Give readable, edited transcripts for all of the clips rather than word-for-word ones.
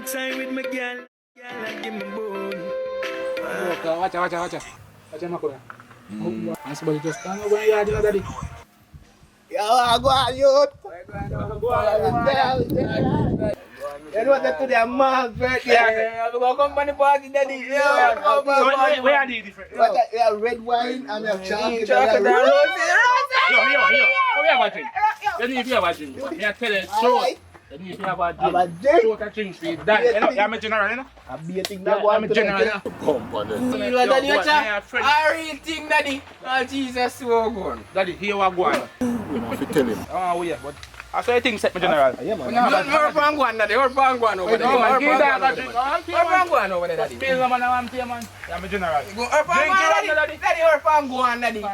outside with my girl. Girl, give me bone. Watch out. Watch him come here. Somebody just stand over here, daddy. Yo, go on, youth. You know what today a man's birthday. Yeah, we go company party, daddy. Yeah, where are they different? We have red wine and we have chocolate. Yo. Come here, my drink. You need to have a drink. Me tell you, so. You need to have a drink. So a drink for your dad. You know, I'm a general, you know? A beer thing that one. I'm a general, you know? Come on, then. You are daddy, watch out. I real thing, daddy. Oh, Jesus, so good. Daddy, here we go. You have to tell him. Oh, yeah, but I saw you think set, my general. Yeah, man. We're from one, daddy. We're from one over there. We're from one over there, daddy. Feel man, I'm here, man. I'm a general. We're from one, daddy. Daddy, we're from one, daddy.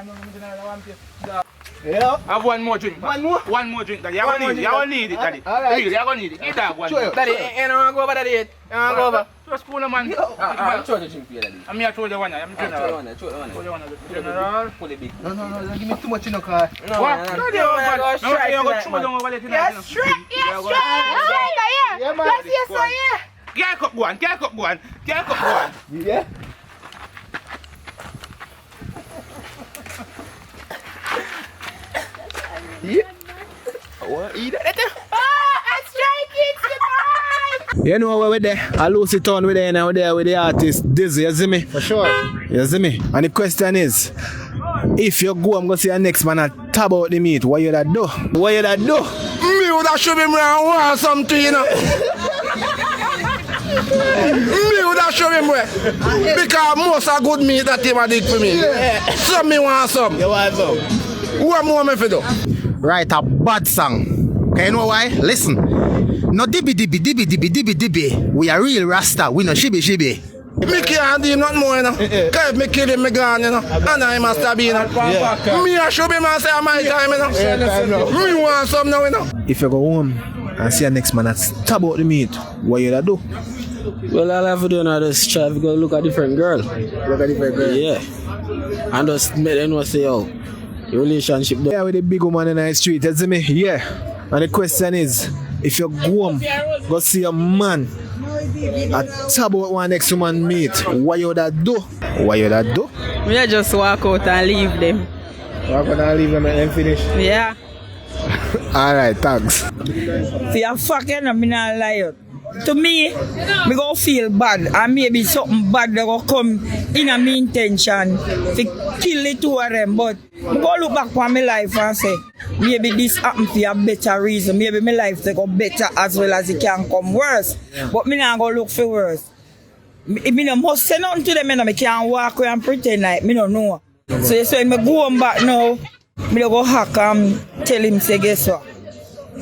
Yeah. Have one more drink. One more? One more drink, daddy. You don't need it, daddy. Alright. You're going to need it. Get that one. Daddy, you don't go over daddy yet. You don't go over. Just pull a man. I'm trying to drink for you, daddy. I'm here to hold the one. I'm general. Throw the one. General. Pull it big. No, don't give me too much in the car. No, What? no, No, go straight you're going to tonight, throw man. them over there tonight. Yes, straight. Yeah, man. Get a cup one. Yeah? Yeah? What? Eat it? You know where we're there? I lose it on with there now there with the artist Dizzy, you see me? For sure. You see me? And the question is, if you go, I'm gonna see your next man and tab out the meat, what you that do? What you that do? Me would have show him where I want something, you know. Me would have show him where. Because most are good meat that him a dig for me. Some me want some. You want some? What more me for do? Write a bad song. Okay, you know why? Listen. No dibby. We are real Rasta. We no shibby. Me can't do nothing more, you know. Cause if me kill him, me gone, you know. And I must have been, you know. Me a show him and say my time, you know. Me want some now, you know. If you go home and see your next man that's stab out the meat, what you da do? Well, all I have to do now is try to go look at different girl. Look at different girl. Yeah. And just make them know say, oh, your relationship. Yeah, with the big woman in the street, you see me? Yeah. And the question is, if you go home, go see a man and tab out one next woman meat, what you da do? What you da do? We just walk out and leave them. Walk out and leave them and then finish? Yeah. Alright, thanks. For your fucking, I'm not lie. To me go feel bad and maybe something bad that will come in a me intention to kill the two of them, but I go look back on my life and say maybe this happened for a better reason, maybe my life will go better as well as it can come worse, but me not go look for worse. Me no must say nothing to them, I can't walk away and pretend like me don't know. So you say me go on back now, me go hack and tell him say guess what,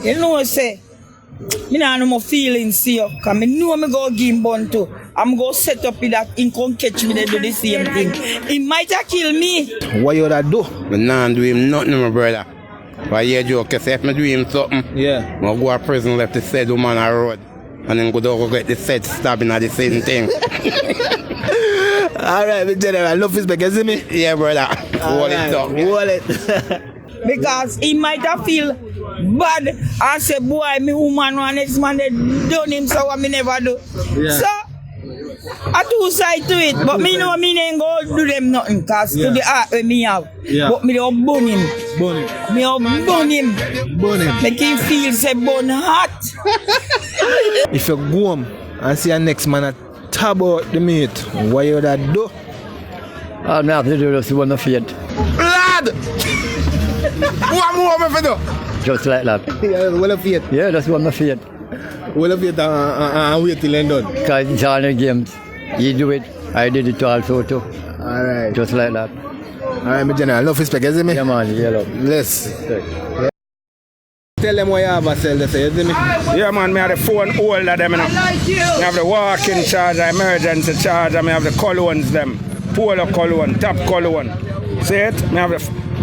you know say me nah no more feelings see you, cause me know me go give him bun too. I'm go set up with that in come catch me they do the same thing. He might have kill me. What you da do? I nah do him nothing, my brother. But yeah, joke, if I do him something, Yeah. I go to prison left the said woman on the road. And then go get the said stabbing at the same thing. Alright, me general, love is back, you see me? Yeah, brother. Hold it up. Hold it. Because he might have feel bad and say, boy, me woman one next man they done him so what me never do. Yeah. So I two side to it, but me know me ain't go do them nothing, cause to the heart when me have. Yeah. But me don't burn him. Me don't burn him. Make him feel say burn hot. If you go home and see your next man and tab out the meat, what you da do? All I have to do is one of it. Lad! What more me for do? Just like that. Yeah, well of it. Yeah, that's one of it. Well of it and wait till end done. Because it's all the games. You do it, I did it also too. Alright. Just like that. Alright, my general, love respect, you see me? Yeah, man, yeah, love. Bless. Yeah. Tell them what you have to sell, you see me? Yeah, man, me have the phone holder them, you know. Me have the walk-in charger, emergency charger, me have the colognes them. Polo cologne, top cologne. See it? Me have the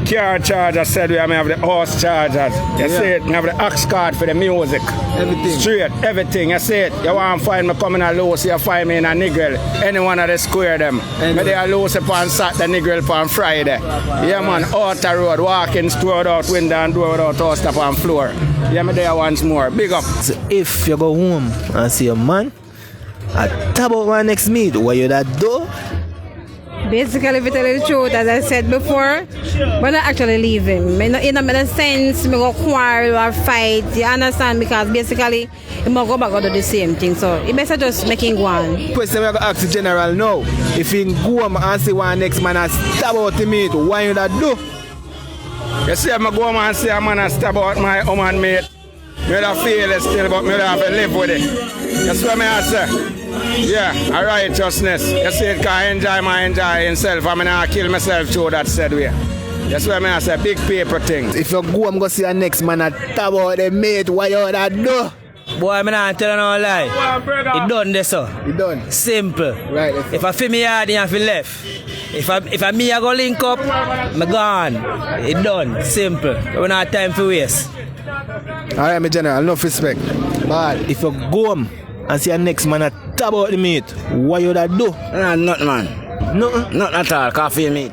car charger said we have the horse chargers. You see it? Me have the ox card for the music. Everything. Straight, everything. You see it? You want to find me coming at Lucea, you find me in a niggle. Any one of the square them. Me they are Lucea upon Saturday, niggle upon Friday. Yeah, man, out the road, walking, store without window and door without house top on floor. Yeah, me there once more. Big up. So if you go home and see a man I tap out my next meet. What you that do? Basically, if you tell you the truth, as I said before, we're not actually leaving. It don't make sense, we go quarrel or fight, you understand? Because basically, we must go back and do the same thing. So, it better just making one. Question we have to ask the general now. If he go and say one next man and stab out the meat, what you that do? You see, I'm going and say a man and stab out my woman mate. Me don't feel it still, but me don't have to live with it. That's what me say. Yeah, a righteousness. You see, it can enjoy himself. I'm not kill myself through that said way. That's what I say, big paper thing. If you go and go see a next man and stab out the meat, what you that do? Boy, I'm not telling no lie. It done this, so. It done. Simple. Right. If I feel me hard, then I feel left. If I me I go link up, I'm gone. It done. Simple. We don't have time for waste. Alright, my general, enough respect. But if you go home and see a next man and stab out the meat, what you that do? Nah, nothing, man. Nothing? Nothing at all. Can't feel meat.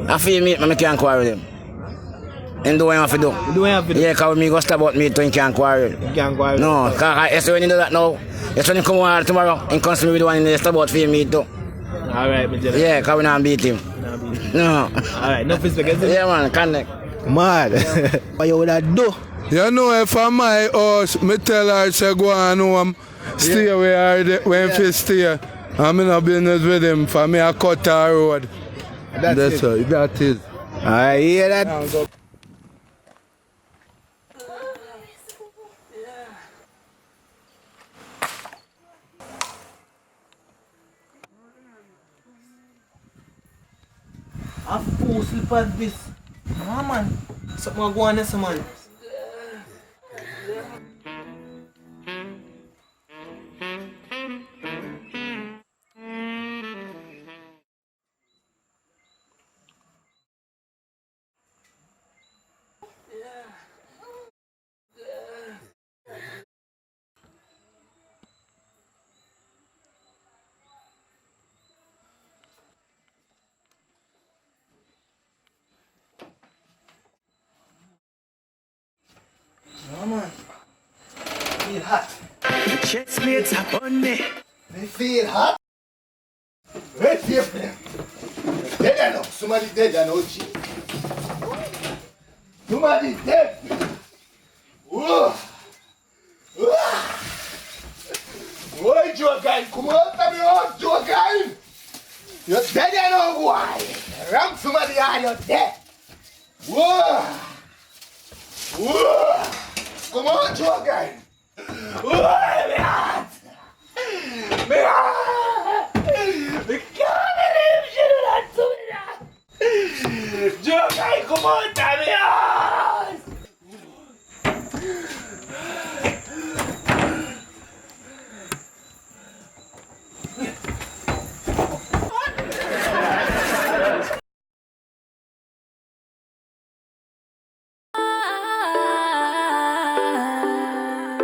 I feel meat, but I can't quarrel with him. And do what you have to do. You do what you have to do? Yeah, because me go stab out meat, so you can't quarrel. You can't quarrel. No, because when you do that now, yes, when you come over tomorrow, and comes to me with the one in the stab out for your meat too. Alright, my general. Yeah, because we not beat him. No. Alright, enough respect. Yeah, man, connect. Mad. What you would that do? You know, if I'm my house, me tell her, say, go on home, stay where he stay. I'm in a business with him, for me, I cut her road. That's it. That is. I hear that. I full sleep at this. Nah, man. Something go on this, man. No, man. Feel hot. The chest mates up on me. They feel hot. Red here for them. Dead I know. Somebody dead I know. Somebody dead. Whoa. Whoa, Joe guy. Come on, tell me out, Joe guy. You're dead I know why. Ram somebody out, you're dead. Whoa. Whoa. Come on, Joe guy. Whoa, me heart. Me heart. Me can't believe she do that to me now. Joe guy, come on, tell me out.